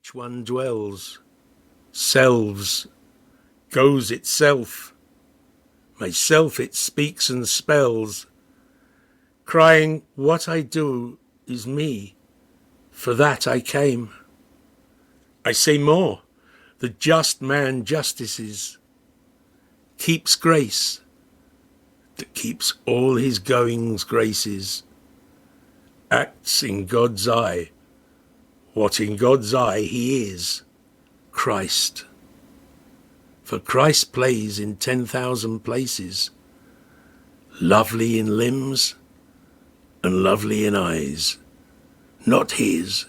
each one dwells, selves, goes itself, myself it speaks and spells, crying, what I do is me, for that I came. I say more, the just man justices, keeps grace, that keeps all his goings graces, acts in God's eye, what in God's eye he is, Christ. For Christ plays in 10,000 places, lovely in limbs and lovely in eyes, not his,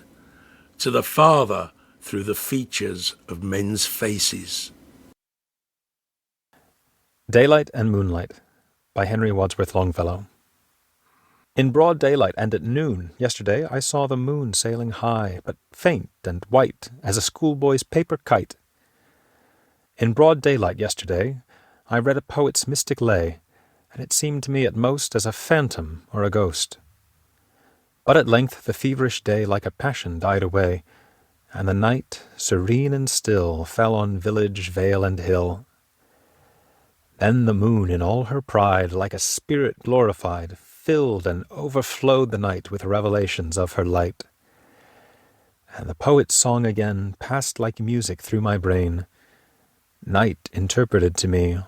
to the Father through the features of men's faces. Daylight and Moonlight by Henry Wadsworth Longfellow. In broad daylight and at noon yesterday I saw the moon sailing high, but faint and white as a schoolboy's paper kite. In broad daylight yesterday I read a poet's mystic lay, and it seemed to me at most as a phantom or a ghost. But at length the feverish day like a passion died away, and the night, serene and still, fell on village, vale, and hill. Then the moon in all her pride, like a spirit glorified, filled and overflowed the night with revelations of her light. And the poet's song again passed like music through my brain. Night interpreted to me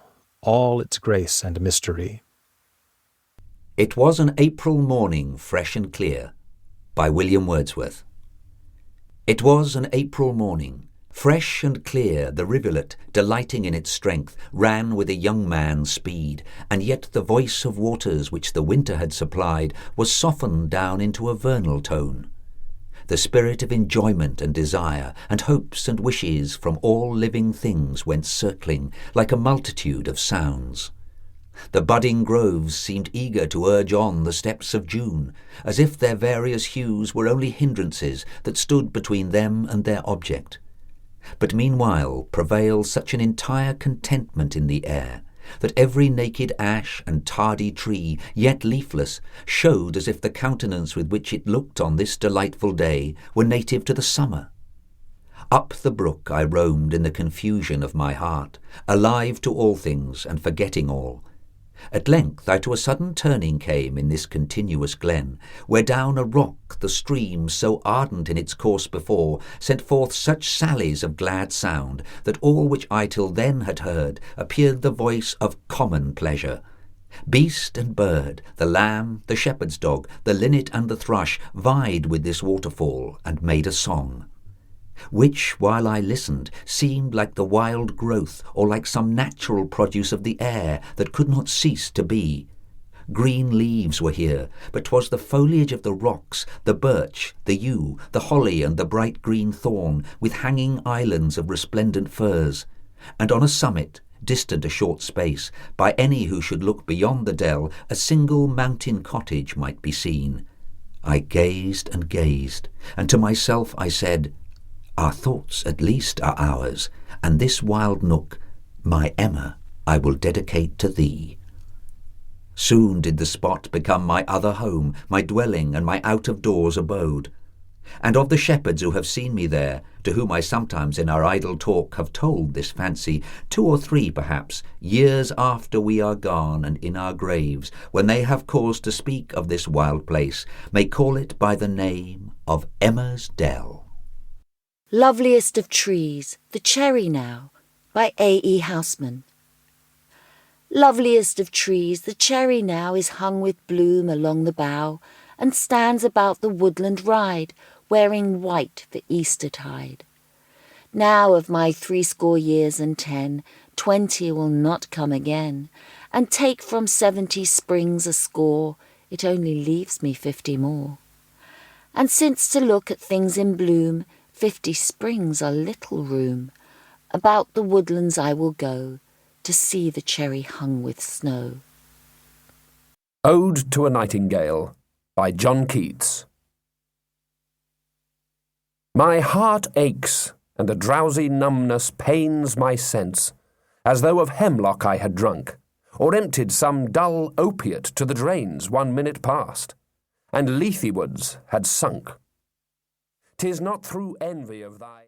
all its grace and mystery. It was an April morning, fresh and clear, by William Wordsworth. It was an April morning, fresh and clear, the rivulet, delighting in its strength, ran with a young man's speed, and yet the voice of waters which the winter had supplied was softened down into a vernal tone. The spirit of enjoyment and desire, and hopes and wishes from all living things went circling like a multitude of sounds. The budding groves seemed eager to urge on the steps of June, as if their various hues were only hindrances that stood between them and their object. But meanwhile prevailed such an entire contentment in the air, that every naked ash and tardy tree, yet leafless, showed as if the countenance with which it looked on this delightful day were native to the summer. Up the brook I roamed in the confusion of my heart, alive to all things and forgetting all. At length I to a sudden turning came in this continuous glen, where down a rock the stream, so ardent in its course before, sent forth such sallies of glad sound, that all which I till then had heard appeared the voice of common pleasure. Beast and bird, the lamb, the shepherd's dog, the linnet and the thrush vied with this waterfall and made a song, which, while I listened, seemed like the wild growth or like some natural produce of the air that could not cease to be. Green leaves were here, but 'twas the foliage of the rocks, the birch, the yew, the holly, and the bright green thorn, with hanging islands of resplendent firs. And on a summit, distant a short space, by any who should look beyond the dell, a single mountain cottage might be seen. I gazed, and to myself I said, our thoughts at least are ours, and this wild nook, my Emma, I will dedicate to thee. Soon did the spot become my other home, my dwelling, and my out-of-doors abode. And of the shepherds who have seen me there, to whom I sometimes in our idle talk have told this fancy, 2 or 3 perhaps, years after we are gone and in our graves, when they have cause to speak of this wild place, may call it by the name of Emma's Dell. Loveliest of Trees, the Cherry Now, by A.E. Houseman. Loveliest of trees, the cherry now is hung with bloom along the bough, and stands about the woodland ride, wearing white for Eastertide. Now of my 80 years and 10, 20 will not come again, and take from 70 springs a score, it only leaves me 50 more. And since to look at things in bloom, 50 springs are little room, about the woodlands I will go, to see the cherry hung with snow. Ode to a Nightingale by John Keats. My heart aches, and a drowsy numbness pains my sense, as though of hemlock I had drunk, or emptied some dull opiate to the drains 1 minute past, and Lethewards had sunk. 'Tis not through envy of thy...